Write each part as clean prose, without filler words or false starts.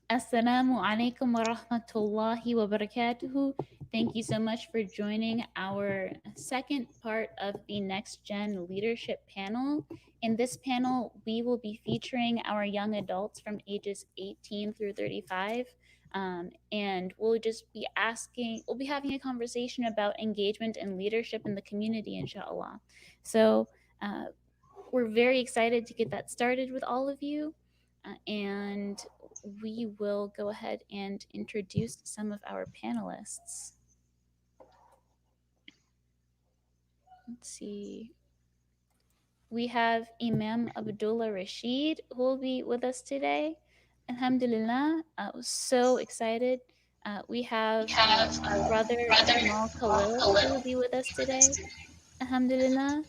Assalamu alaikum wa rahmatullahi wa barakatuhu. Thank you so much for joining our second part of the Next Gen Leadership panel. In this panel, we will be featuring our young adults from ages 18 through 35. And we'll be having a conversation about engagement and leadership in the community, inshallah. So, uh, we're very excited to get that started with all of you. And we will go ahead and introduce some of our panelists. Let's see. We have Imam Abdullah Rashid, who will be with us today. Alhamdulillah, I was so excited. We have our brother Kamal Khalil, who will be with us today. Alhamdulillah.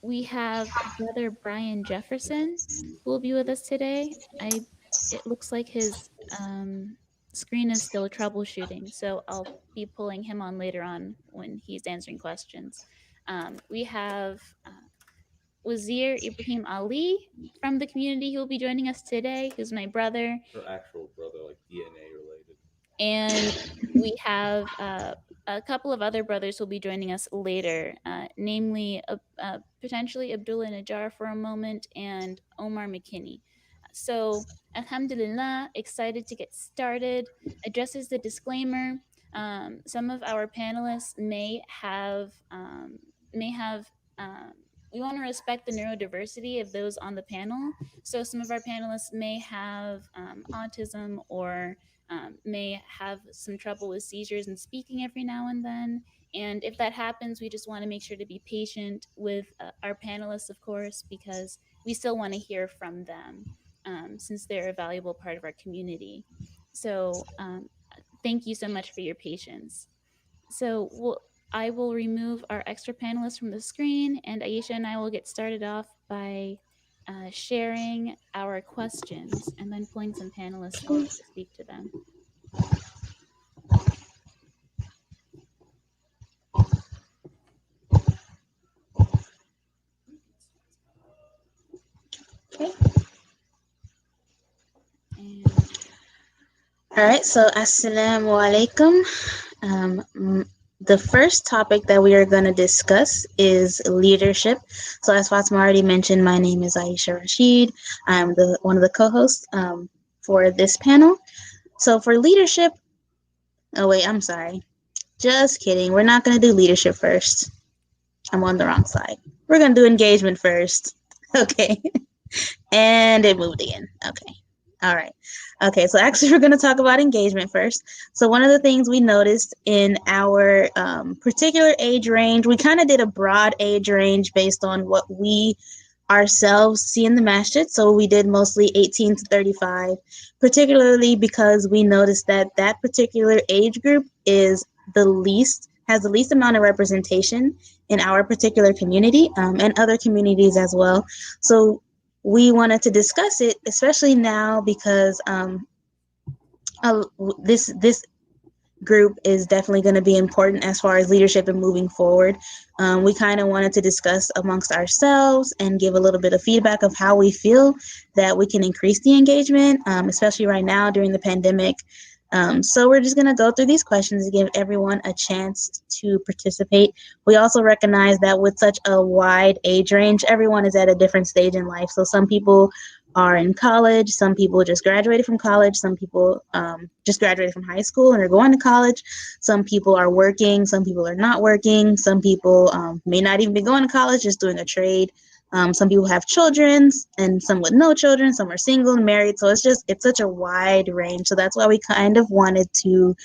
We have brother Brian Jefferson, who will be with us today. It looks like his screen is still troubleshooting, so I'll be pulling him on later on when he's answering questions. We have Wazir Ibrahim Ali from the community who will be joining us today, who's my brother. Her actual brother, like DNA related. And we have a couple of other brothers who will be joining us later, namely potentially Abdullah Najjar for a moment and Omar McKinney. So, Alhamdulillah, excited to get started. Just as the disclaimer, some of our panelists may have we want to respect the neurodiversity of those on the panel. So some of our panelists may have autism or may have some trouble with seizures and speaking every now and then. And if that happens, we just want to make sure to be patient with our panelists, of course, because we still want to hear from them since they're a valuable part of our community. So thank you so much for your patience. So I will remove our extra panelists from the screen, and Aisha and I will get started off by sharing our questions and then pulling some panelists on to speak to them. Okay. And All right. So, assalamu alaikum. The first topic that we are going to discuss is leadership. So, as Fatima already mentioned, my name is Aisha Rashid. I'm one of the co-hosts for this panel. So, for leadership, oh wait, I'm sorry. Just kidding. We're not going to do leadership first. I'm on the wrong side. We're going to do engagement first. Okay. And it moved again. Okay. All right. Okay, so actually, we're going to talk about engagement first. So, one of the things we noticed in our particular age range, we kind of did a broad age range based on what we ourselves see in the masjid. So, we did mostly 18 to 35, particularly because we noticed that that particular age group has the least amount of representation in our particular community and other communities as well. So, we wanted to discuss it, especially now because this group is definitely going to be important as far as leadership and moving forward. We kind of wanted to discuss amongst ourselves and give a little bit of feedback of how we feel that we can increase the engagement, especially right now during the pandemic. So we're just going to go through these questions to give everyone a chance to participate. We also recognize that with such a wide age range, everyone is at a different stage in life. So some people are in college, some people just graduated from college, some people just graduated from high school and are going to college, some people are working, some people are not working, some people may not even be going to college, just doing a trade. Some people have children and some with no children, some are single and married. So it's such a wide range. So that's why we kind of wanted to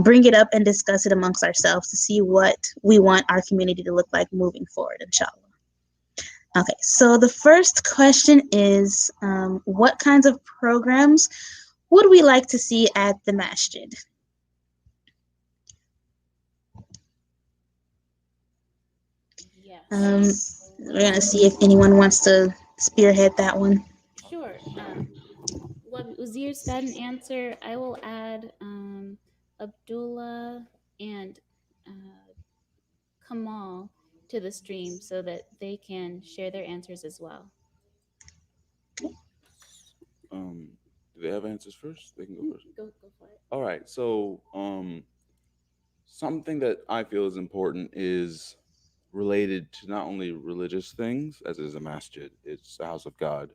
bring it up and discuss it amongst ourselves to see what we want our community to look like moving forward, inshallah. Okay, so the first question is what kinds of programs would we like to see at the masjid? yes, We're going to see if anyone wants to spearhead that one. sure. What Uzir's got an answer. I will add Abdullah and uh, Kamal to the stream so that they can share their answers as well. Um, Do they have answers first? They can go first. Go for it. All right. So, something that I feel is important is related to not only religious things, as is a masjid, it's the house of God,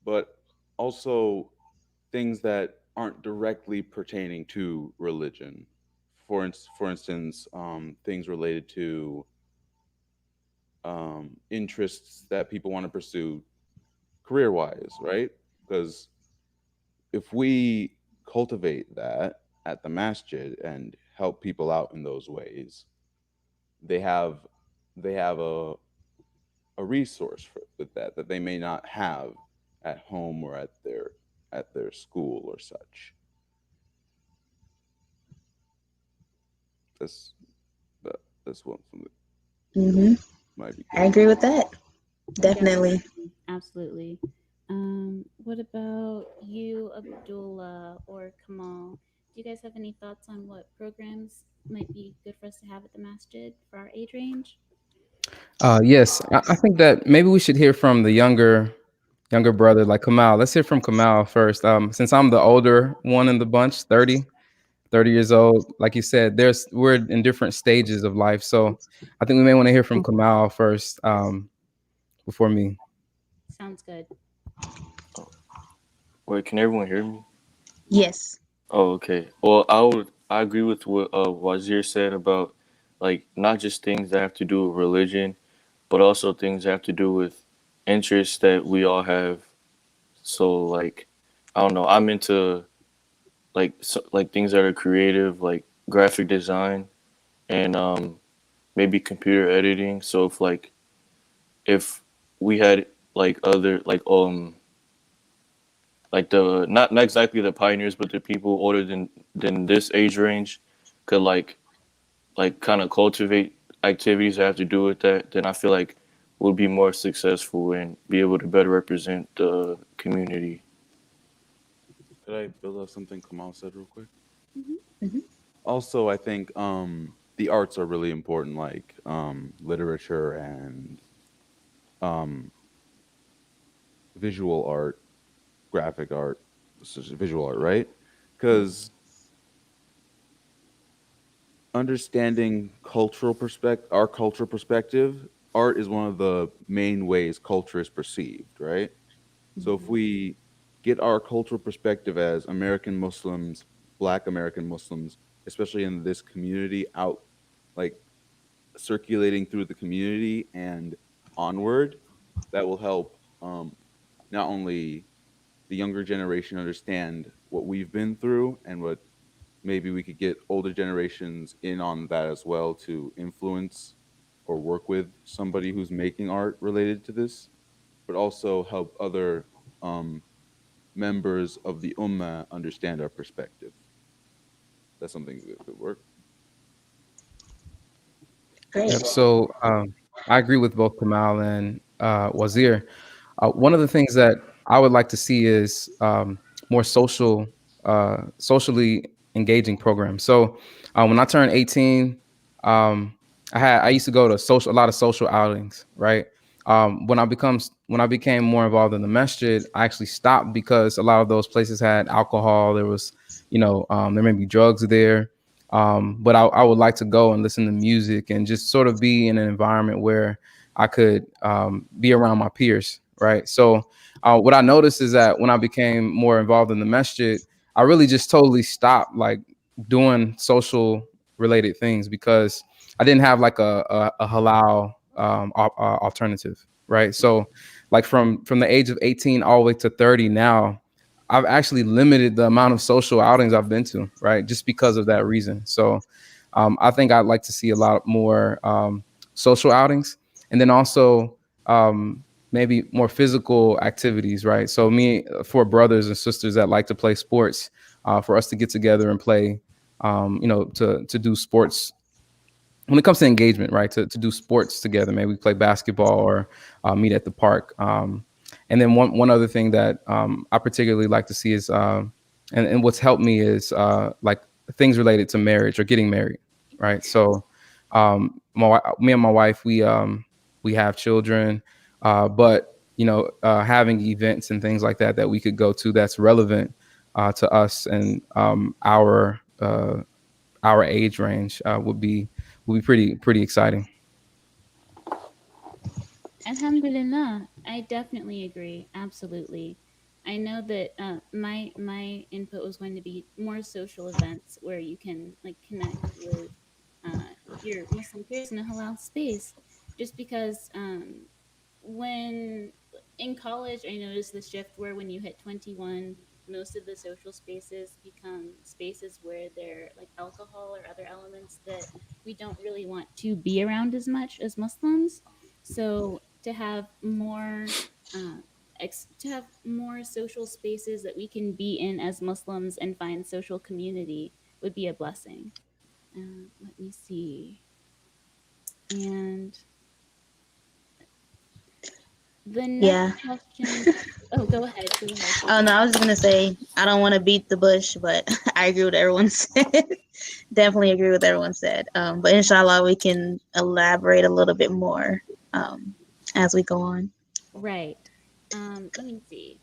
but also things that aren't directly pertaining to religion. For instance, things related to interests that people want to pursue career wise, right? Because if we cultivate that at the masjid and help people out in those ways, they have they have a resource with that they may not have at home or at their school or such. That's that, that's one thing that Hmm. might be I good. agree with that. Definitely. Definitely, absolutely. What about you, Abdullah or Kamal? Do you guys have any thoughts on what programs might be good for us to have at the masjid for our age range? Yes, I think that maybe we should hear from the younger brother, like Kamal. Let's hear from Kamal first. Since I'm the older one in the bunch, 30 years old, like you said, we're in different stages of life. So I think we may want to hear from Kamal first, before me. Sounds good. Oh, wait, can everyone hear me? Yes. Oh, okay. Well, I agree with what Wazir said about like not just things that have to do with religion, but also things that have to do with interests that we all have. So like, I don't know, I'm into like things that are creative, like graphic design and maybe computer editing. So if we had like other like the not exactly the pioneers, but the people older than this age range could like kind of cultivate activities that have to do with that, then I feel like we'll be more successful and be able to better represent the community. Could I build up something Kamal said real quick? Hmm. Hmm. Also, I think the arts are really important, like literature and um, visual art, graphic art, visual art, right? Because understanding our cultural perspective, art is one of the main ways culture is perceived, right? So if Hmm. we get our cultural perspective as American Muslims, Black American Muslims, especially in this community, out like circulating through the community and onward, that will help not only the younger generation understand what we've been through and what maybe we could get older generations in on that as well to influence or work with somebody who's making art related to this, but also help other um, members of the ummah understand our perspective. That's something that could work. Great. Yep. So I agree with both Kamal and Wazir. One of the things that I would like to see is more socially engaging programs. So when I turned 18, um, I used to go to a lot of social outings. Right. When I became more involved in the masjid, I actually stopped because a lot of those places had alcohol. There was, there may be drugs there. But I would like to go and listen to music and just sort of be in an environment where I could be around my peers, right? So what I noticed is that when I became more involved in the masjid, I really just totally stopped like doing social related things because I didn't have like a halal alternative, right? So like from the age of 18 all the way to 30 now, I've actually limited the amount of social outings I've been to, right? Just because of that reason. So I think I'd like to see a lot more social outings, and then also maybe more physical activities, right? So for brothers and sisters that like to play sports, for us to get together and play, to do sports when it comes to engagement, right? To do sports together, maybe we play basketball or meet at the park. And then one other thing that I particularly like to see is, and what's helped me is like things related to marriage or getting married, right? So me and my wife, we have children, but having events and things like that we could go to that's relevant to us and our age range would be pretty exciting. Alhamdulillah, I definitely agree. Absolutely. I know that my input was going to be more social events where you can like connect with your Muslim peers in a halal space, just because when in college I noticed the shift where when you hit 21, most of the social spaces become spaces where they're like alcohol or other elements that we don't really want to be around as much as Muslims. So to have more to have more social spaces that we can be in as Muslims and find social community would be a blessing. Let me see. And the next Yeah. question. Oh, go ahead. Go ahead. Oh no, I was just gonna say I don't want to beat the bush, but I agree with everyone said. Definitely agree with everyone said. But inshallah, we can elaborate a little bit more as we go on. Right. Let me see.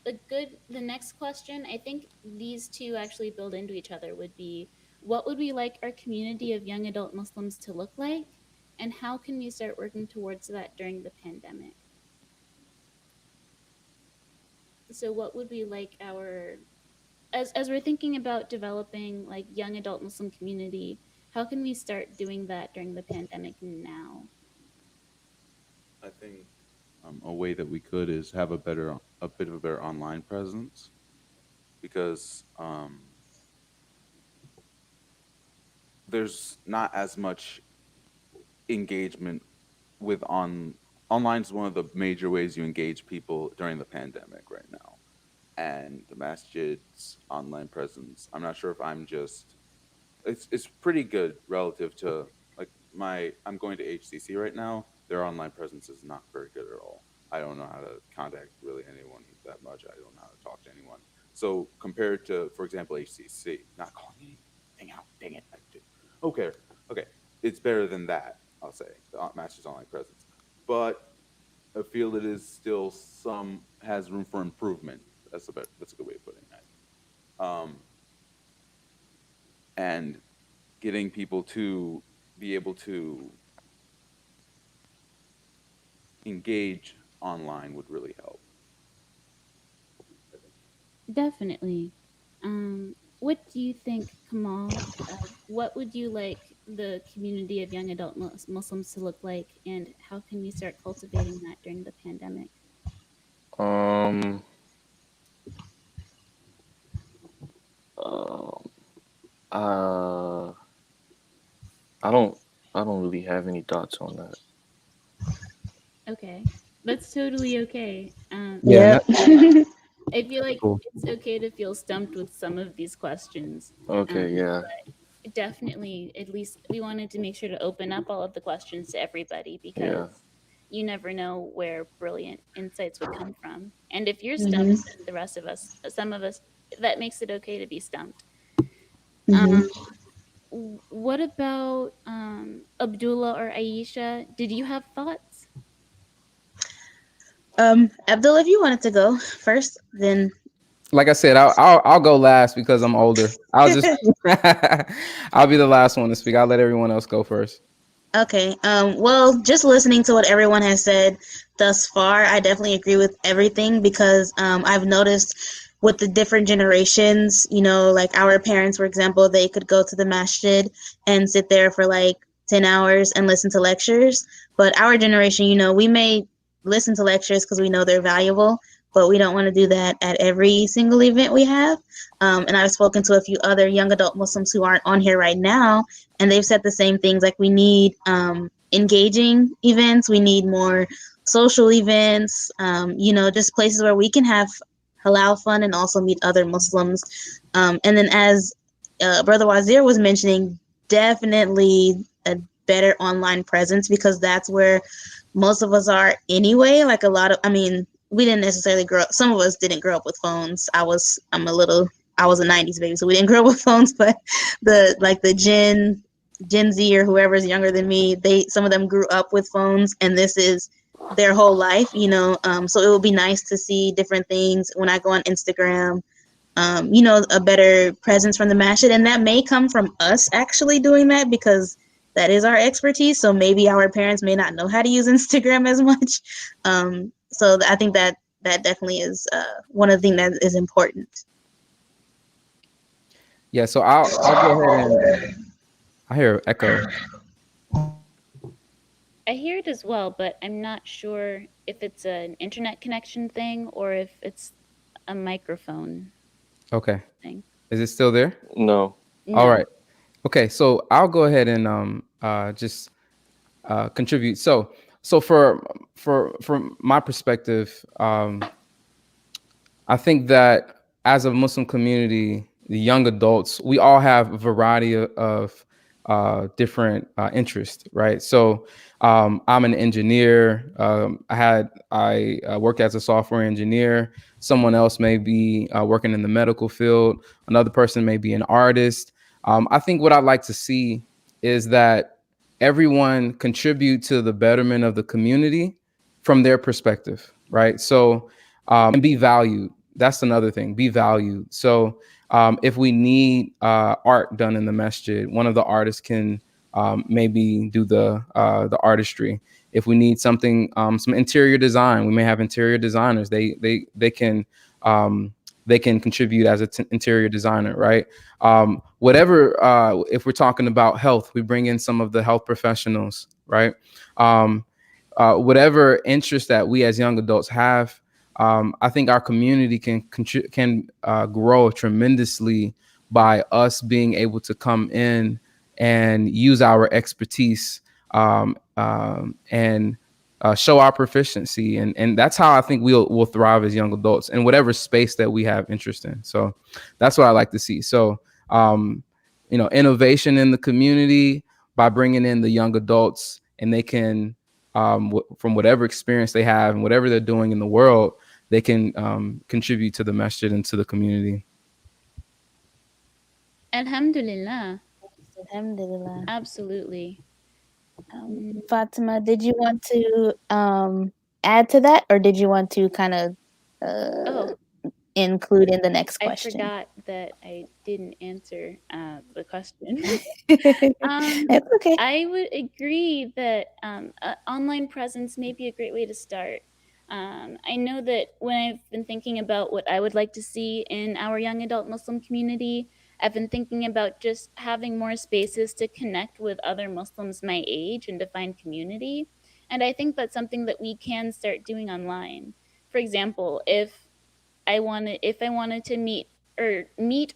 The next question, I think these two actually build into each other, would be what would we like our community of young adult Muslims to look like? And how can we start working towards that during the pandemic? So what would we like our as we're thinking about developing like young adult Muslim community, how can we start doing that during the pandemic now? I think a way that we could is have a bit of a better online presence, because there's not as much engagement with online is one of the major ways you engage people during the pandemic right now. And the masjid's online presence, I'm not sure if I'm just it's pretty good relative to like I'm going to HCC right now. Their online presence is not very good at all. I don't know how to contact really anyone that much. I don't know how to talk to anyone. So compared to, for example, HCC, not calling anything out. Dang it. Okay. Okay. It's better than that, I'll say, the Master's online presence. But I feel it is still has room for improvement. That's a good way of putting it. And getting people to be able to engage online would really help. Definitely. What do you think, Kamal? What would you like the community of young adult Muslims to look like, and how can we start cultivating that during the pandemic? Um, uh, uh, I don't, I don't really have any thoughts on that. Okay, that's totally okay. Yeah, I feel like cool. it's okay to feel stumped with some of these questions. Okay, yeah, But definitely, at least we wanted to make sure to open up all of the questions to everybody, because yeah, you never know where brilliant insights would come from. And if you're Hmm. stumped, then the rest of us, some of us, that makes it okay to be stumped. Hmm. Um, what about Abdullah or Aisha? Did you have thoughts? Abdul, if you wanted to go first, then Like I said, I'll go last because I'm older. I'll just I'll be the last one to speak. I'll let everyone else go first. okay. Well, just listening to what everyone has said thus far, I definitely agree with everything because I've noticed with the different generations, like our parents, for example, they could go to the masjid and sit there for like 10 hours and listen to lectures. But our generation, we may listen to lectures because we know they're valuable, but we don't want to do that at every single event we have. And I've spoken to a few other young adult Muslims who aren't on here right now, and they've said the same things, like we need engaging events, we need more social events, just places where we can have halal fun and also meet other Muslims. And then as Brother Wazir was mentioning, definitely a better online presence, because that's where most of us are anyway. Like we didn't necessarily grow up, some of us didn't grow up with phones. I was a 90s baby, so we didn't grow up with phones, but the Gen Z or whoever's younger than me, some of them grew up with phones, and this is their whole life, you know. So it would be nice to see different things when I go on Instagram, you know, a better presence from the masjid. And that may come from us actually doing that because that is our expertise. So maybe our parents may not know how to use Instagram as much. So I think that that definitely is one of the things that is important. Yeah, so I'll go ahead and I hear echo. I hear it as well, but I'm not sure if it's an internet connection thing or if it's a microphone Okay. thing. Is it still there? No. All No. right. Okay, so I'll go ahead and just contribute. So from my perspective, I think that as a Muslim community, the young adults, we all have a variety of different interests, right? So I'm an engineer. I work as a software engineer. Someone else may be working in the medical field. Another person may be an artist. I think what I'd like to see is that everyone contribute to the betterment of the community from their perspective, right? So and be valued. That's another thing. Be valued. So if we need art done in the masjid, one of the artists can maybe do the artistry. If we need something, some interior design, we may have interior designers. They can contribute as an interior designer, right? Whatever. If we're talking about health, we bring in some of the health professionals, right? Whatever interest that we as young adults have, I think our community can grow tremendously by us being able to come in and use our expertise and show our proficiency, and that's how I think we'll thrive as young adults in whatever space that we have interest in. So that's what I like to see. So innovation in the community by bringing in the young adults, and they can from whatever experience they have and whatever they're doing in the world, they can contribute to the masjid and to the community. Alhamdulillah. Alhamdulillah. Absolutely. Fatima, did you want to add to that, or did you want to kind of Oh, include in the next I question? forgot that I didn't answer the question. It's okay. I would agree that online presence may be a great way to start. I know that when I've been thinking about what I would like to see in our young adult Muslim community, I've been thinking about just having more spaces to connect with other Muslims my age and to find community. And I think that's something that we can start doing online. For example, if I wanted to meet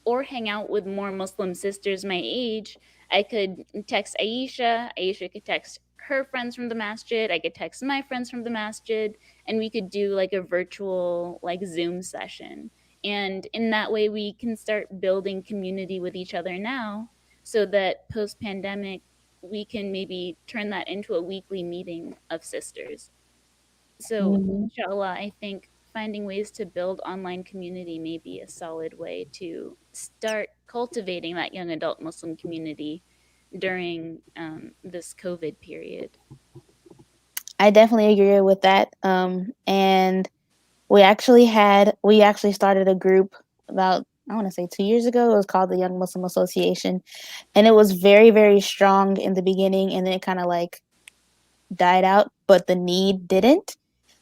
or hang out with more Muslim sisters my age, I could text Aisha. Aisha could text her friends from the masjid. I could text my friends from the masjid, and we could do like a virtual like Zoom session. And in that way, we can start building community with each other now, so that post pandemic, we can maybe turn that into a weekly meeting of sisters. So, inshallah, I think finding ways to build online community may be a solid way to start cultivating that young adult Muslim community during this COVID period. I definitely agree with that. And we actually started a group about, I want to say 2 years ago. It was called the Young Muslim Association, and it was very, very strong in the beginning, and then it kind of like died out, but the need didn't.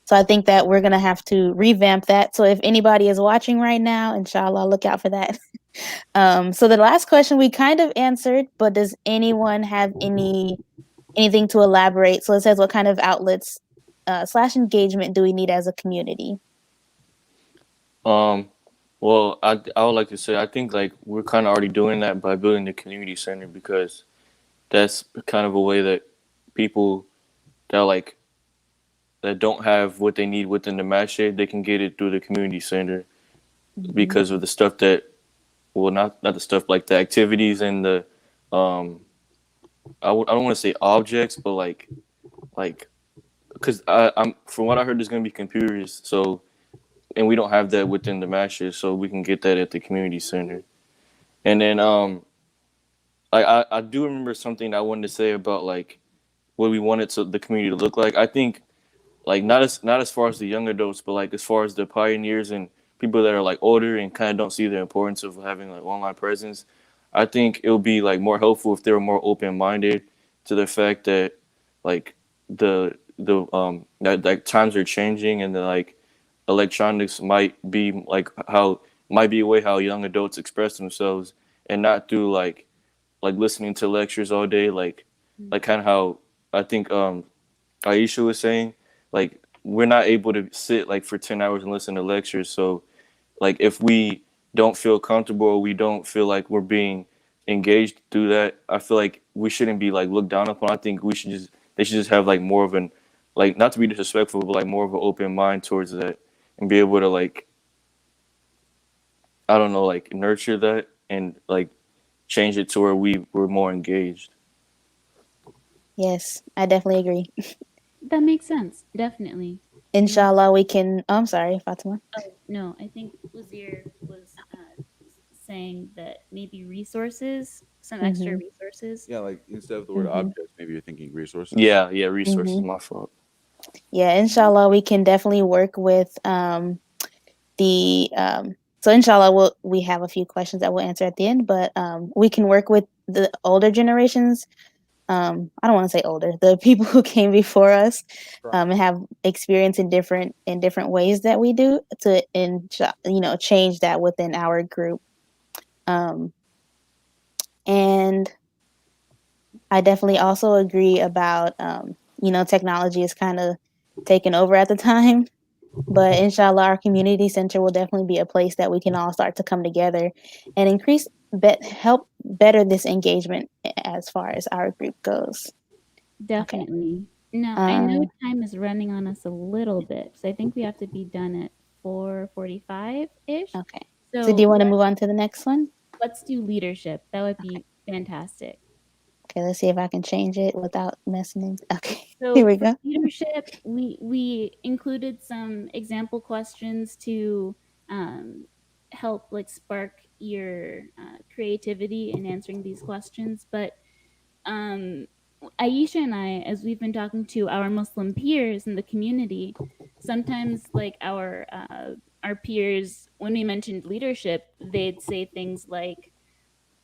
So I think that we're gonna have to revamp that. So if anybody is watching right now, inshallah, look out for that. So the last question we kind of answered, but does anyone have anything to elaborate? So it says, what kind of outlets / engagement do we need as a community? Well, I would like to say I think like we're kind of already doing that by building the community center, because that's kind of a way that people that like that don't have what they need within the masjid, they can get it through the community center because of the stuff that, well, not the stuff, like the activities and the I don't want to say objects, but like because I'm from what I heard, there's gonna be computers, so, and we don't have that within the masjid, so we can get that at the community center. And then I do remember something I wanted to say about like what we wanted to the community to look like. I think like not as far as the young adults, but like as far as the pioneers and people that are like older and kind of don't see the importance of having like online presence. I think it would be like more helpful if they were more open minded to the fact that like that times are changing and that like electronics might be like how might be a way how young adults express themselves and not through like listening to lectures all day like kind of how I think Aisha was saying, like we're not able to sit like for 10 hours and listen to lectures. So like if we don't feel comfortable or we don't feel like we're being engaged through that, I feel like we shouldn't be like looked down upon. I think we should just they should just have like more of an like not to be disrespectful, but like more of an open mind towards that and be able to like I don't know like nurture that and like change it to where we were more engaged. Yes, I definitely agree. That makes sense. Definitely. Inshallah, we can. I'm sorry, Fatima. Oh no, I think Uzier was saying that maybe resources, some extra Mm-hmm. resources. Yeah, like instead of the word Mm-hmm. objects, maybe you're thinking resources. Yeah, resources. Mm-hmm. My fault. Yeah, inshallah, we can definitely work with the so inshallah we have a few questions that we'll answer at the end, but we can work with the older generations. I don't want to say older, the people who came before us and have experience in different ways that we do to change that within our group. And I definitely also agree about technology is kind of taken over at the time. But inshallah, our community center will definitely be a place that we can all start to come together and help better this engagement as far as our group goes. Definitely. Now, I know time is running on us a little bit, so I think we have to be done at 4:45-ish. Okay. So So do you want to move on to the next one? let's do leadership. That would be fantastic. Okay, let's see if I can change it without messing it. Okay, So here we for go. leadership, we included some example questions to help like spark your creativity in answering these questions. But Aisha and I, as we've been talking to our Muslim peers in the community, sometimes like our peers, when we mentioned leadership, they'd say things like,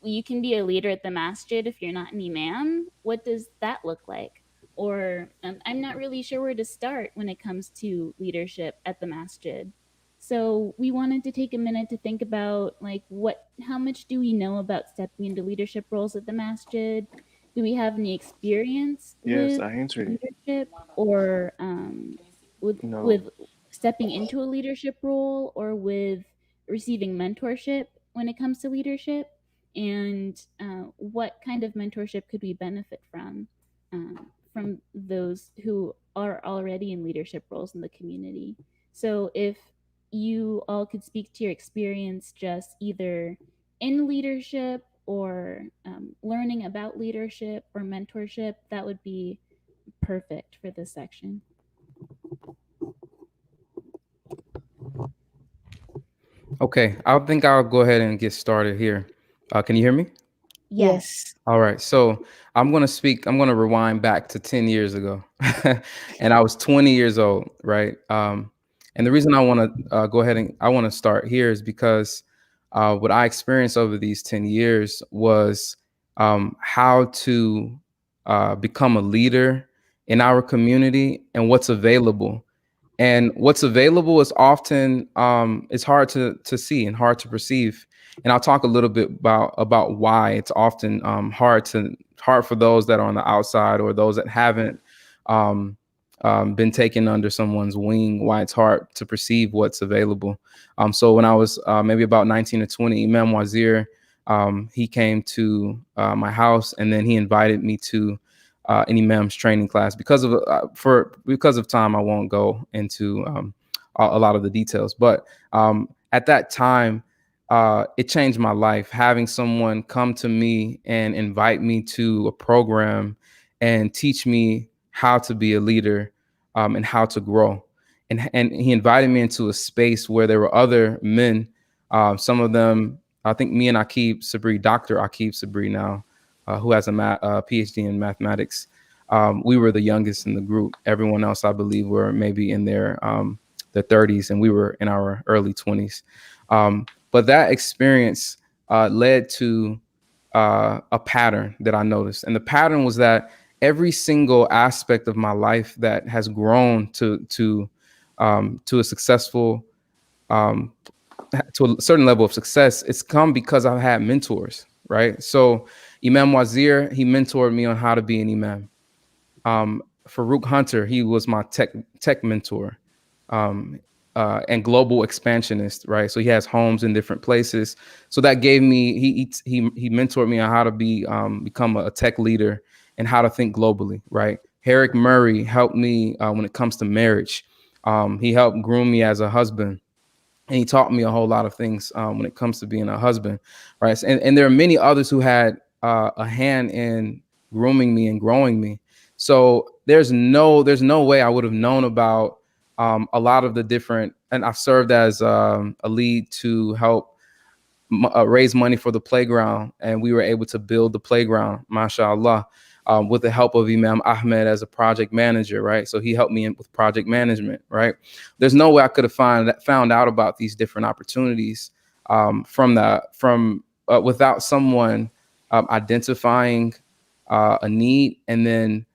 you can be a leader at the masjid if you're not an imam. What does that look like? Or I'm not really sure where to start when it comes to leadership at the masjid. So we wanted to take a minute to think about like how much do we know about stepping into leadership roles at the masjid? Do we have any experience Yes, with I answered it. leadership or No. with stepping into a leadership role or with receiving mentorship when it comes to leadership? And what kind of mentorship could we benefit from those who are already in leadership roles in the community? So if you all could speak to your experience just either in leadership or learning about leadership or mentorship, that would be perfect for this section. Okay, I think I'll go ahead and get started here. Can you hear me? Yes. All right. So I'm going to rewind back to 10 years ago. And I was 20 years old. Right. And the reason I want to I want to start here is because what I experienced over these 10 years was how to become a leader in our community and what's available. And what's available is often it's hard to see and hard to perceive. And I'll talk a little bit about why it's often hard for those that are on the outside or those that haven't been taken under someone's wing, why it's hard to perceive what's available. So when I was maybe about 19 or 20, Imam Wazir, he came to my house and then he invited me to an imam's training class. Because of time, I won't go into a lot of the details. But at that time, it changed my life. Having someone come to me and invite me to a program and teach me how to be a leader and how to grow. And he invited me into a space where there were other men. Some of them, I think me and Dr. Akib Sabri now, who has a PhD in mathematics. We were the youngest in the group. Everyone else, I believe, were maybe in their 30s, and we were in our early 20s. But that experience led to a pattern that I noticed, and the pattern was that every single aspect of my life that has grown to a successful um, to a certain level of success, it's come because I've had mentors, right? So Imam Wazir, he mentored me on how to be an imam. Farouk Hunter, he was my tech mentor, um, and global expansionist, right? So he has homes in different places. So that gave me he mentored me on how to become a tech leader and how to think globally, right? Herrick Murray helped me when it comes to marriage. He helped groom me as a husband, and he taught me a whole lot of things when it comes to being a husband, right? And there are many others who had a hand in grooming me and growing me. So there's no way I would have known about a lot of the different. And I've served as a lead to help raise money for the playground, and we were able to build the playground, mashallah, with the help of Imam Ahmed as a project manager, right? So he helped me with project management, right? There's no way I could have found out about these different opportunities from without someone identifying a need, and then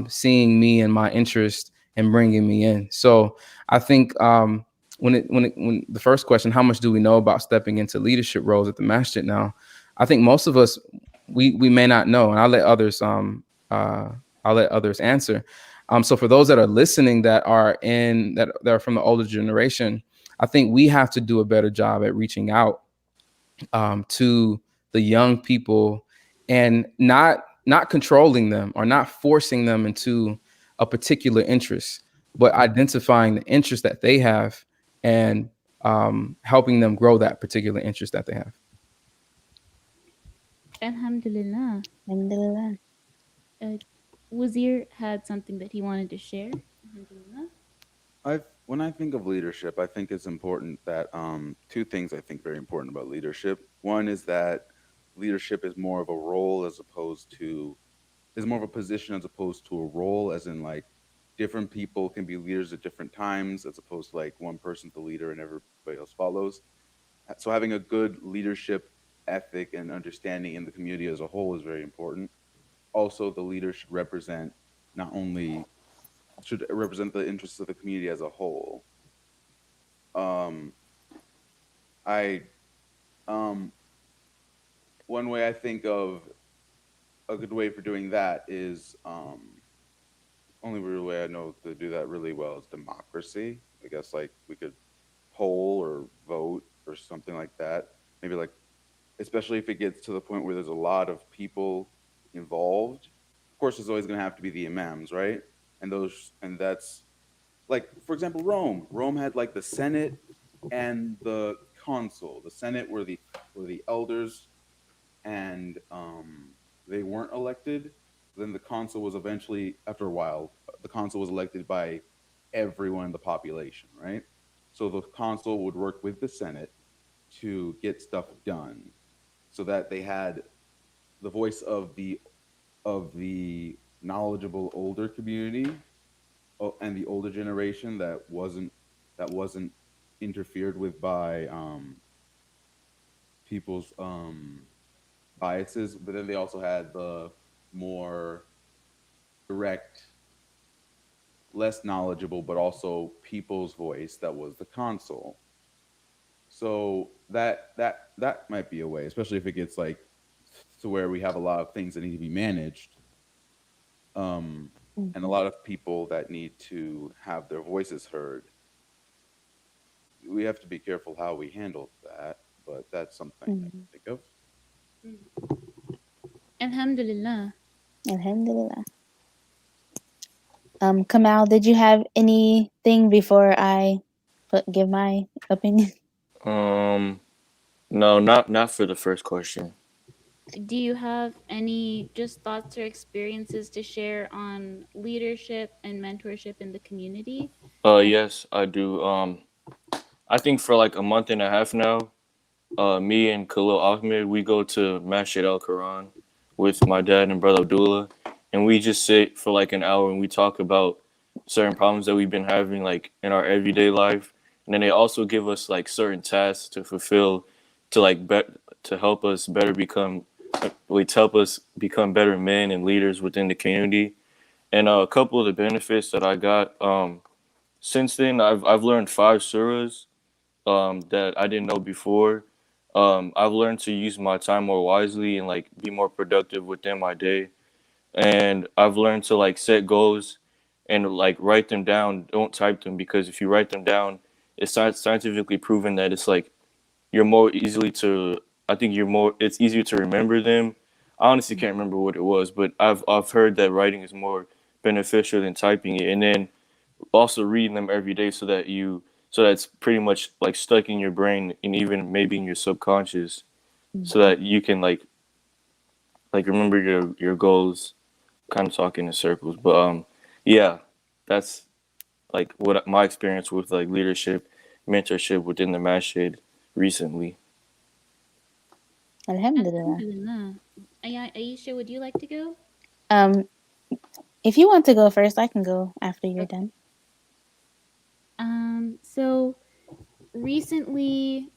seeing me and my interest and bringing me in. So I think when the first question, how much do we know about stepping into leadership roles at the masjid now? I think most of us, we may not know, and I'll let others answer. So for those that are listening that are from the older generation, I think we have to do a better job at reaching out to the young people, and not controlling them or not forcing them into a particular interest, but identifying the interest that they have, and helping them grow that particular interest that they have. Alhamdulillah. Alhamdulillah. Wazir had something that he wanted to share. Alhamdulillah. When I think of leadership, I think it's important that two things I think very important about leadership. One is that leadership is more of a role as opposed to is more of a position as opposed to a role, as in like different people can be leaders at different times, as opposed to like one person's the leader and everybody else follows. So having a good leadership ethic and understanding in the community as a whole is very important. Also, the leader should represent the interests of the community as a whole. Um, I One way I think of a good way for doing that is only real way I know to do that really well is democracy. I guess like we could poll or vote or something like that. Maybe like, especially if it gets to the point where there's a lot of people involved. Of course, there's always going to have to be the imams, right? And that's like, for example, Rome. Rome had like the Senate and the consul. The Senate were the elders, and they weren't elected. Then the consul was eventually, after a while, the consul was elected by everyone in the population, right? So the consul would work with the Senate to get stuff done, so that they had the voice of the knowledgeable older community, and the older generation that wasn't interfered with by people's biases. But then they also had the more direct, less knowledgeable, but also people's voice that was the consul. So that might be a way, especially if it gets like to where we have a lot of things that need to be managed, and a lot of people that need to have their voices heard. We have to be careful how we handle that, but that's something I can think of. Alhamdulillah. Alhamdulillah. Kamal, did you have anything before I give my opinion? No, not for the first question. Do you have any just thoughts or experiences to share on leadership and mentorship in the community? Yes, I do. I think for like a month and a half now, me and Khalil Ahmed, we go to Masjid Al Quran with my dad and brother Abdullah, and we just sit for like an hour and we talk about certain problems that we've been having like in our everyday life. And then they also give us like certain tasks to fulfill to like to help us better become to help us become better men and leaders within the community. And a couple of the benefits that I got since then, I've learned 5 surahs that I didn't know before. I've learned to use my time more wisely and like be more productive within my day. And I've learned to like set goals and like write them down. Don't type them, because if you write them down, it's scientifically proven that it's like you're more easily to. I think you're more. It's easier to remember them. I honestly can't remember what it was, but I've heard that writing is more beneficial than typing it. And then also reading them every day so that's pretty much like stuck in your brain and even maybe in your subconscious, so that you can like remember your goals. Kind of talking in circles, but yeah, that's like what my experience with like leadership, mentorship within the masjid recently. Alhamdulillah. Alhamdulillah. Aisha, would you like to go? Um, if you want to go first, I can go after you're done. So recently,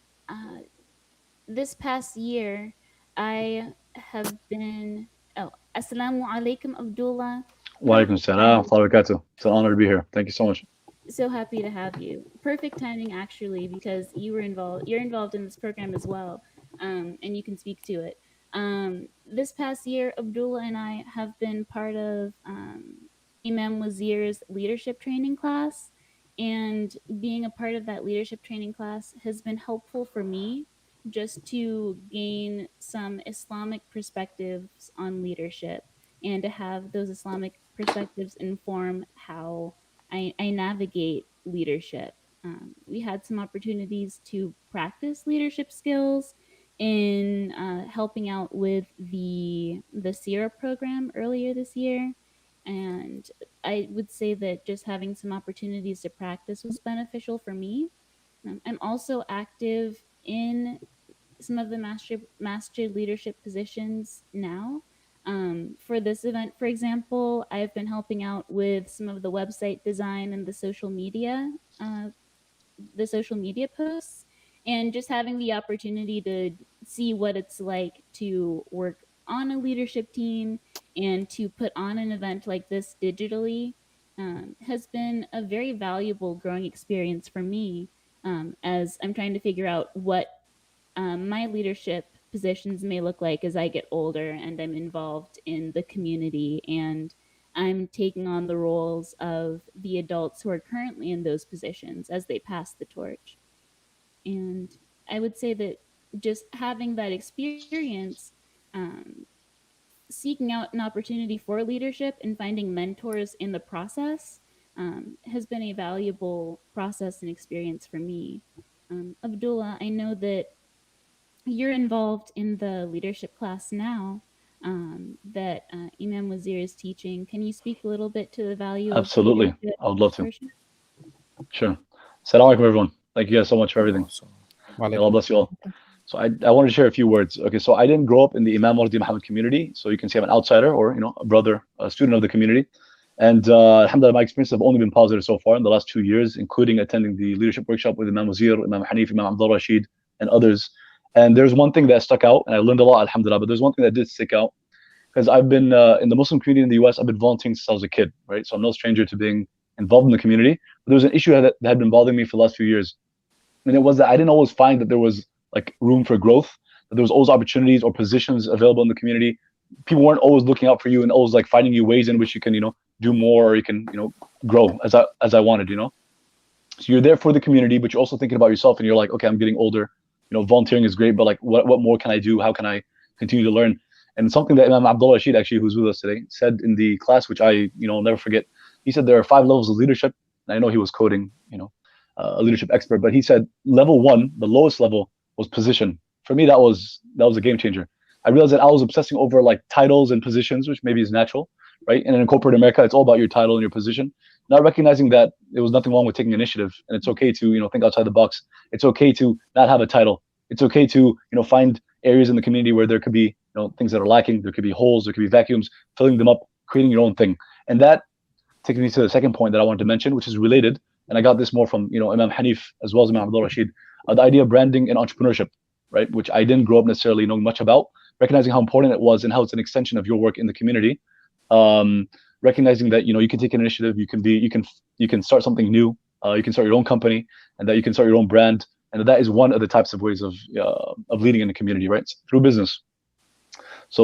this past year, I have been. Oh, Assalamu alaikum, Abdullah. Wa alaikum salam wa rahmatullahi wa barakatuh. It's an honor to be here. Thank you so much. So happy to have you. Perfect timing, actually, because you were involved. You're involved in this program as well, and you can speak to it. This past year, Abdullah and I have been part of Imam Wazir's leadership training class, and being a part of that leadership training class has been helpful for me just to gain some Islamic perspectives on leadership and to have those Islamic perspectives inform how I navigate leadership. We had some opportunities to practice leadership skills in helping out with the SIRA program earlier this year, and I would say that just having some opportunities to practice was beneficial for me. I'm also active in some of the masjid leadership positions now. For this event, for example, I've been helping out with some of the website design and the social media posts, and just having the opportunity to see what it's like to work on a leadership team and to put on an event like this digitally has been a very valuable growing experience for me as I'm trying to figure out what my leadership positions may look like as I get older and I'm involved in the community and I'm taking on the roles of the adults who are currently in those positions as they pass the torch. And I would say that just having that experience, seeking out an opportunity for leadership and finding mentors in the process has been a valuable process and experience for me. Abdullah, I know that you're involved in the leadership class now that Imam Wazir is teaching. Can you speak a little bit to the value of Absolutely. leadership? I would love to. Mentorship? Sure. Assalamu alaikum, everyone. Thank you guys so much for everything. May Allah Walaikum. bless you all. So I wanted to share a few words. Okay, so I didn't grow up in the Imam Wardi Muhammad community, so you can say I'm an outsider or a brother, a student of the community. And alhamdulillah, my experiences have only been positive so far in the last 2 years, including attending the leadership workshop with Imam Wazir, Imam Hanif, Imam Abdul Rashid, and others. And there's one thing that stuck out, and I learned a lot, alhamdulillah, but there's one thing that did stick out, because I've been in the Muslim community in the US, I've been volunteering since I was a kid, right? So I'm no stranger to being involved in the community. But there was an issue that had been bothering me for the last few years. And it was that I didn't always find that there was like room for growth, that there was always opportunities or positions available in the community. People weren't always looking out for you and always like finding you ways in which you can, do more, or you can, grow as I wanted, So you're there for the community, but you're also thinking about yourself, and you're like, okay, I'm getting older. Volunteering is great, but like, what more can I do? How can I continue to learn? And something that Imam Abdul Rashid, actually, who's with us today, said in the class, which I, never forget. He said there are 5 levels of leadership. And I know he was coding, a leadership expert, but he said level 1, the lowest level, was position. For me, that was a game changer. I realized that I was obsessing over like titles and positions, which maybe is natural, right? And in corporate America, it's all about your title and your position. Not recognizing that there was nothing wrong with taking initiative, and it's okay to think outside the box. It's okay to not have a title. It's okay to find areas in the community where there could be things that are lacking. There could be holes. There could be vacuums. Filling them up creating your own thing. And that takes me to the second point that I wanted to mention, which is related. And I got this more from Imam Hanif as well as Imam Abdul Rashid, the idea of branding and entrepreneurship, right? Which I didn't grow up necessarily knowing much about, recognizing how important it was and how it's an extension of your work in the community. Recognizing that you can take an initiative, you can start something new, you can start your own company, and that you can start your own brand, and that is one of the types of ways of leading in the community, right? Through business. So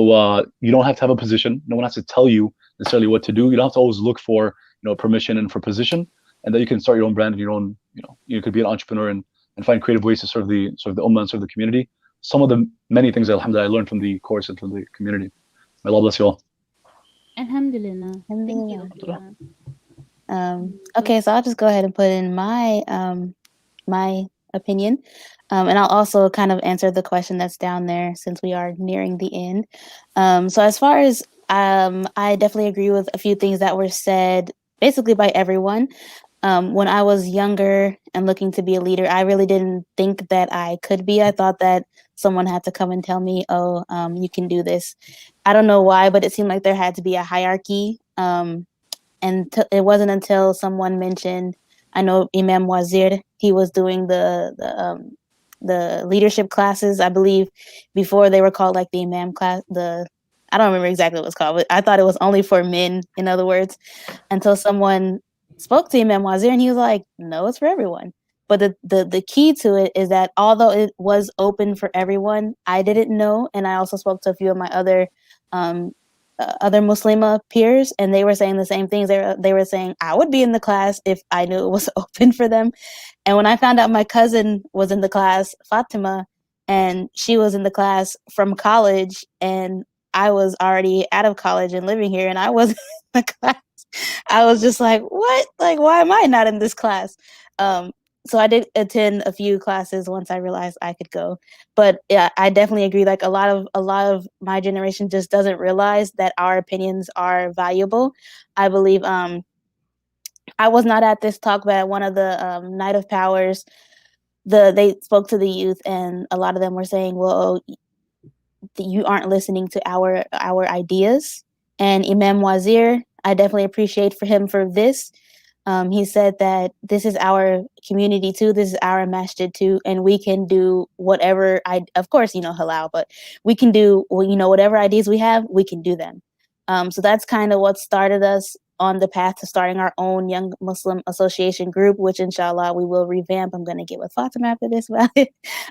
you don't have to have a position. No one has to tell you necessarily what to do. You don't have to always look for permission and for position, and that you can start your own brand and your own. You could be an entrepreneur and find creative ways to serve the ummah and serve the community. Some of the many things, alhamdulillah, I learned from the course and from the community. May Allah bless you all. Alhamdulillah. Thank you. Okay, so I'll just go ahead and put in my my opinion, and I'll also kind of answer the question that's down there since we are nearing the end. So as far as I definitely agree with a few things that were said basically by everyone. When I was younger and looking to be a leader, I really didn't think that I could be. I thought that someone had to come and tell me, oh, you can do this. I don't know why, but it seemed like there had to be a hierarchy. And it wasn't until someone mentioned, I know Imam Wazir, he was doing the leadership classes, I believe, before they were called like the Imam class. I don't remember exactly what it was called, but I thought it was only for men, in other words, until someone spoke to Imam Wazir and he was like, no, it's for everyone. But the key to it is that although it was open for everyone, I didn't know. And I also spoke to a few of my other Muslima peers, and they were saying the same things. They were saying I would be in the class if I knew it was open for them. And when I found out my cousin was in the class, Fatima, and she was in the class from college, and I was already out of college and living here, and I was in the class, I was just like, what? Like, why am I not in this class? So I did attend a few classes once I realized I could go. But yeah, I definitely agree. Like a lot of my generation just doesn't realize that our opinions are valuable. I believe I was not at this talk, but at one of the Night of Powers, they spoke to the youth, and a lot of them were saying, well, you aren't listening to our ideas. And Imam Wazir, I definitely appreciate for him for this. He said that this is our community too, this is our masjid too, and we can do whatever, of course, halal, but we can do, whatever ideas we have, we can do them. So that's kind of what started us on the path to starting our own Young Muslim Association group, which inshallah we will revamp. I'm going to get with Fatima after this about it.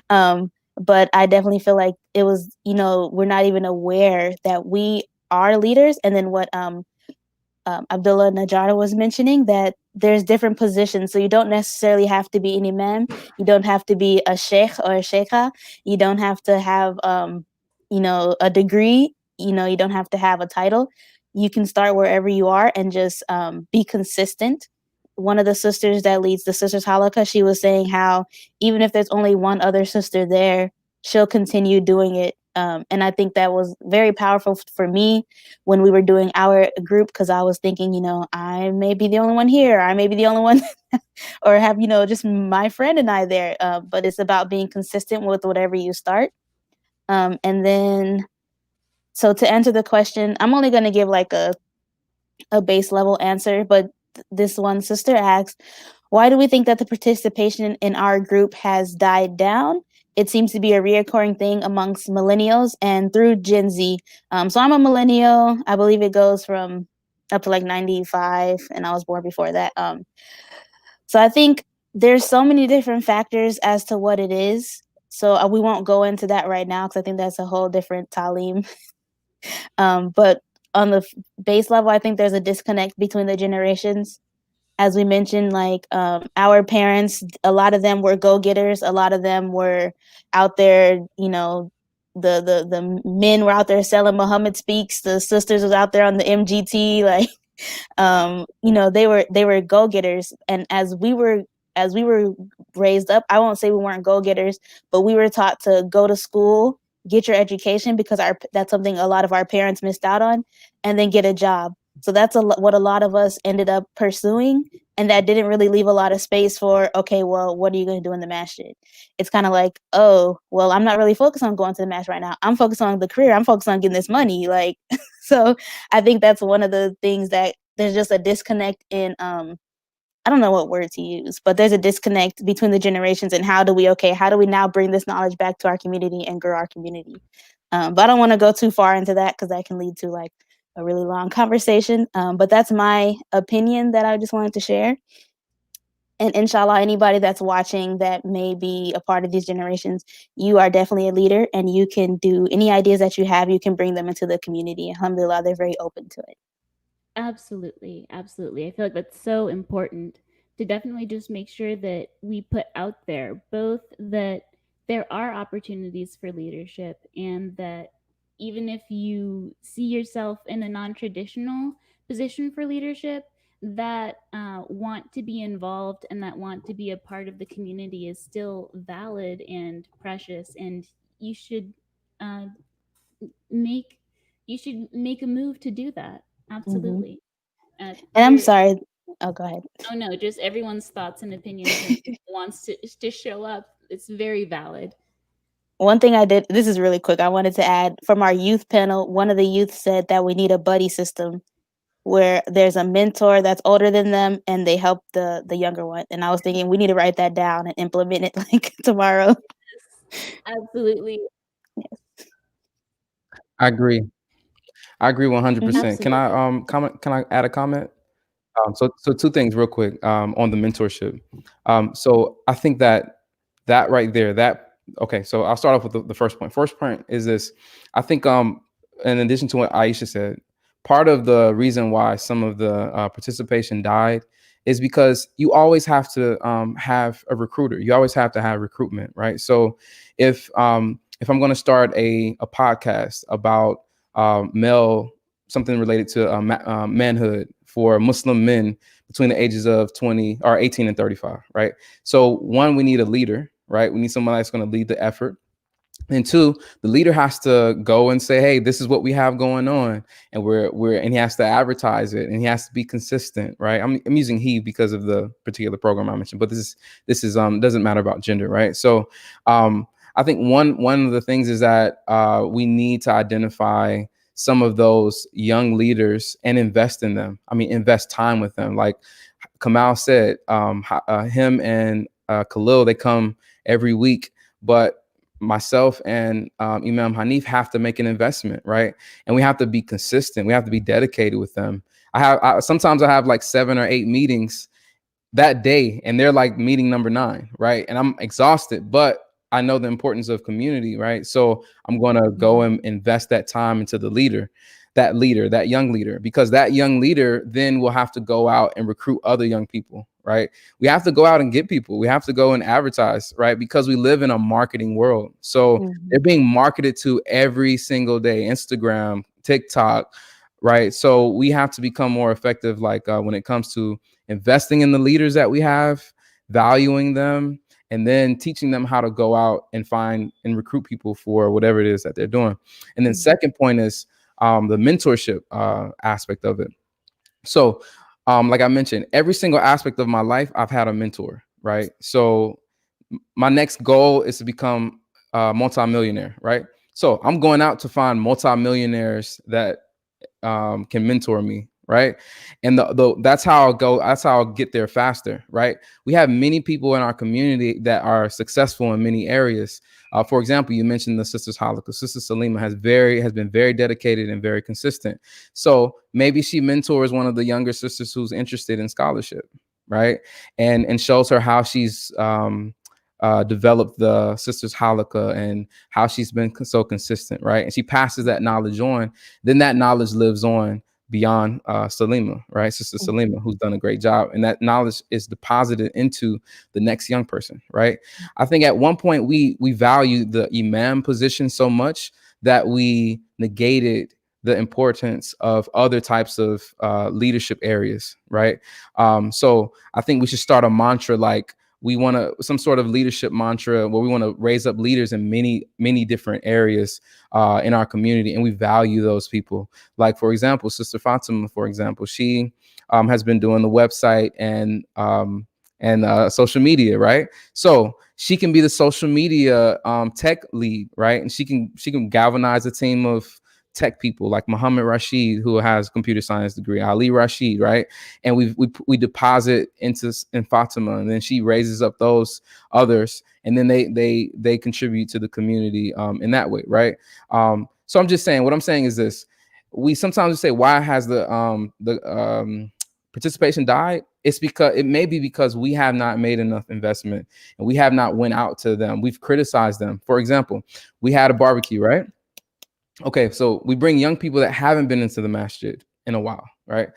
But I definitely feel like it was, we're not even aware that we are leaders. And then what Abdullah Najjar was mentioning, that there's different positions. So you don't necessarily have to be an imam. You don't have to be a sheikh or a sheikha. You don't have to have, a degree. You don't have to have a title. You can start wherever you are and just be consistent. One of the sisters that leads the Sisters Halakha, she was saying how even if there's only one other sister there, she'll continue doing it. And I think that was very powerful for me when we were doing our group, because I was thinking, I may be the only one here. I may be the only one or have, just my friend and I there. But it's about being consistent with whatever you start. And then, so to answer the question, I'm only going to give like a base level answer, but this one sister asked, why do we think that the participation in our group has died down? It seems to be a reoccurring thing amongst millennials and through Gen Z. So I'm a millennial. I believe it goes from up to like 95, and I was born before that. So I think there's so many different factors as to what it is. So we won't go into that right now, because I think that's a whole different talim. But on the base level, I think there's a disconnect between the generations. As we mentioned, like our parents, a lot of them were go-getters. A lot of them were out there, the men were out there selling Muhammad Speaks. The sisters was out there on the MGT, like, they were go-getters. And as we were raised up, I won't say we weren't go-getters, but we were taught to go to school, get your education, because that's something a lot of our parents missed out on, and then get a job. So that's what a lot of us ended up pursuing. And that didn't really leave a lot of space for, okay, well, what are you going to do in the masjid? It's kind of like, oh, well, I'm not really focused on going to the masjid right now. I'm focused on the career. I'm focused on getting this money. Like, so I think that's one of the things that there's just a disconnect in, I don't know what word to use, but there's a disconnect between the generations, and how do we now bring this knowledge back to our community and grow our community? But I don't want to go too far into that because that can lead to like a really long conversation. But that's my opinion that I just wanted to share. And inshallah, anybody that's watching that may be a part of these generations, you are definitely a leader, and you can do any ideas that you have, you can bring them into the community. Alhamdulillah, they're very open to it. Absolutely. Absolutely. I feel like that's so important to definitely just make sure that we put out there both that there are opportunities for leadership, and that even if you see yourself in a non-traditional position for leadership, that want to be involved and that want to be a part of the community is still valid and precious, and you should uh, make make a move to do that. Absolutely. And I'm You're, sorry. Oh, go ahead. oh no, just everyone's thoughts and opinions and wants to show up. It's very valid. One thing I did, this is really quick, I wanted to add from our youth panel, one of the youth said that we need a buddy system where there's a mentor that's older than them and they help the younger one. And I was thinking we need to write that down and implement it like tomorrow. Absolutely. I agree. I agree 100%. Can I Absolutely. comment? Can I add a comment? So two things real quick on the mentorship. So I think that right there, okay. So I'll start off with the first point. First point is this. I think in addition to what Aisha said, part of the reason why some of the participation died is because you always have to have a recruiter. You always have to have recruitment, right? So if I'm going to start a podcast about something related to manhood for Muslim men between the ages of 20 or 18 and 35, right? So one, we need a leader, right? We need someone that's going to lead the effort. And two, the leader has to go and say, "Hey, this is what we have going on," and and he has to advertise it, and he has to be consistent, right? I'm using he because of the particular program I mentioned, but this is doesn't matter about gender, right? So I think one of the things is that we need to identify some of those young leaders and invest in them. I mean, invest time with them. Like Kamal said, him and Khalil, they come every week, but myself and Imam Hanif have to make an investment, right? And we have to be consistent. We have to be dedicated with them. Sometimes I have like 7 or 8 meetings that day, and they're like meeting number 9, right? And I'm exhausted, but I know the importance of community, right? So I'm going to go and invest that time into the leader, that young leader, because that young leader then will have to go out and recruit other young people, right? We have to go out and get people. We have to go and advertise, right? Because we live in a marketing world. So they're being marketed to every single day, Instagram, TikTok, right? So we have to become more effective, like when it comes to investing in the leaders that we have, valuing them, and then teaching them how to go out and find and recruit people for whatever it is that they're doing. And then second point is the mentorship aspect of it. So like I mentioned, every single aspect of my life, I've had a mentor, right? So my next goal is to become a multimillionaire, right? So I'm going out to find multimillionaires that can mentor me, right? And that's how I'll go. That's how I'll get there faster, right? We have many people in our community that are successful in many areas. For example, you mentioned the Sisters Halakha. Sister Salima has been very dedicated and very consistent. So maybe she mentors one of the younger sisters who's interested in scholarship, right? And shows her how she's developed the Sisters Halakha and how she's been so consistent, right? And she passes that knowledge on. Then that knowledge lives on beyond Salima, right? Sister Salima, who's done a great job. And that knowledge is deposited into the next young person, right? I think at one point we value the imam position so much that we negated the importance of other types of leadership areas, right? So I think we should start a mantra like, we want to some sort of leadership mantra where we want to raise up leaders in many different areas in our community, and we value those people. Like, for example, Sister Fatima, for example, she has been doing the website and social media, right? So she can be the social media tech lead, right? And she can galvanize a team of tech people like Muhammad Rashid, who has computer science degree, Ali Rashid, right? And we deposit in Fatima, and then she raises up those others, and then they contribute to the community in that way, right? So I'm just saying, what I'm saying is this: we sometimes say, why has the participation died? It may be because we have not made enough investment, and we have not went out to them. We've criticized them. For example, we had a barbecue, right? Okay, so we bring young people that haven't been into the masjid in a while, right?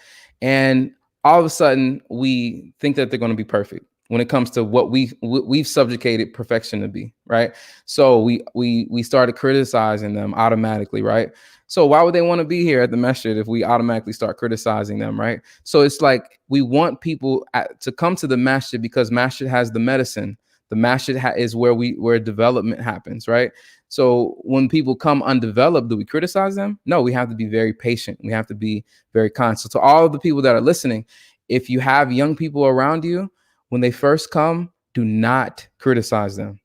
And all of a sudden, we think that they're going to be perfect when it comes to what we've subjugated perfection to be, right? So we started criticizing them automatically, right? So why would they want to be here at the masjid if we automatically start criticizing them, right? So it's like we want people to come to the masjid because masjid has the medicine. The masjid is where development happens, right? So when people come undeveloped, do we criticize them? No, we have to be very patient. We have to be very kind. So to all of the people that are listening, if you have young people around you, when they first come, do not criticize them.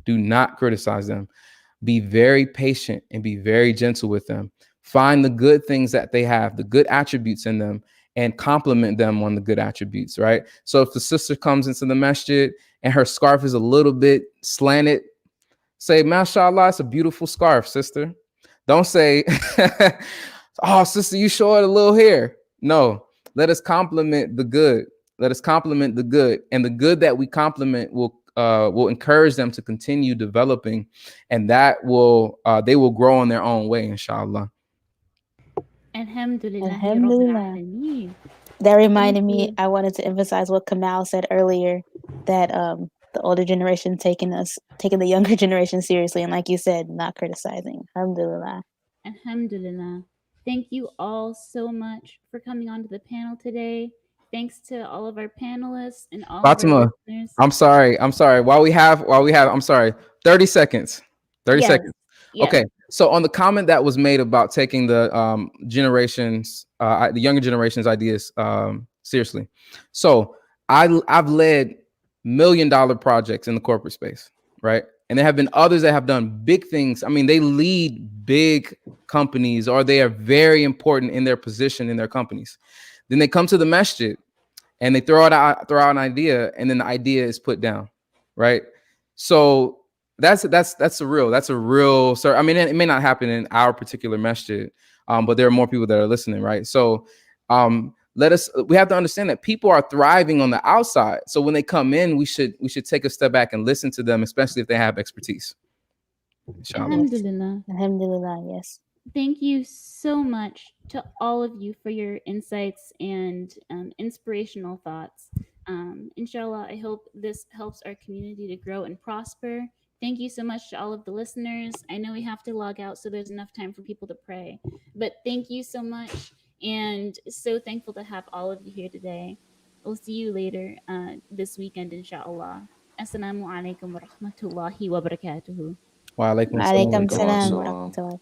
Do not criticize them. Be very patient and be very gentle with them. Find the good things that they have, the good attributes in them, and compliment them on the good attributes, right? So if the sister comes into the masjid and her scarf is a little bit slanted, say, mashallah, it's a beautiful scarf, sister. Don't say, oh, sister, you showed a little hair. No, let us compliment the good. Let us compliment the good. And the good that we compliment will encourage them to continue developing. And that they will grow on their own way, inshallah. Alhamdulillah. Alhamdulillah. That reminded me, I wanted to emphasize what Kamal said earlier, that the older generation taking the younger generation seriously, and like you said, not criticizing. Alhamdulillah. Alhamdulillah. Thank you all so much for coming onto the panel today. Thanks to all of our panelists and all Fatima, of our listeners. I'm sorry. While we have, I'm sorry. 30 seconds. 30 seconds. Yes. Okay. So on the comment that was made about taking the the younger generation's ideas seriously. So I've led $1 million projects in the corporate space, right? And there have been others that have done big things. I mean, they lead big companies, or they are very important in their position in their companies. Then they come to the masjid and they throw out an idea, and then the idea is put down, right? So that's a real. So I mean, it may not happen in our particular masjid, but there are more people that are listening, right? So we have to understand that people are thriving on the outside. So when they come in, we should take a step back and listen to them, especially if they have expertise. Inshallah. Alhamdulillah. Alhamdulillah, yes. Thank you so much to all of you for your insights and inspirational thoughts. Inshallah, I hope this helps our community to grow and prosper. Thank you so much to all of the listeners. I know we have to log out, so there's enough time for people to pray. But thank you so much, and so thankful to have all of you here today. We'll see you later this weekend, inshallah. Assalamu alaikum wa rahmatullahi wa barakatuhu. Wa alaikum Alaikum salam. salam wa rahmatullah.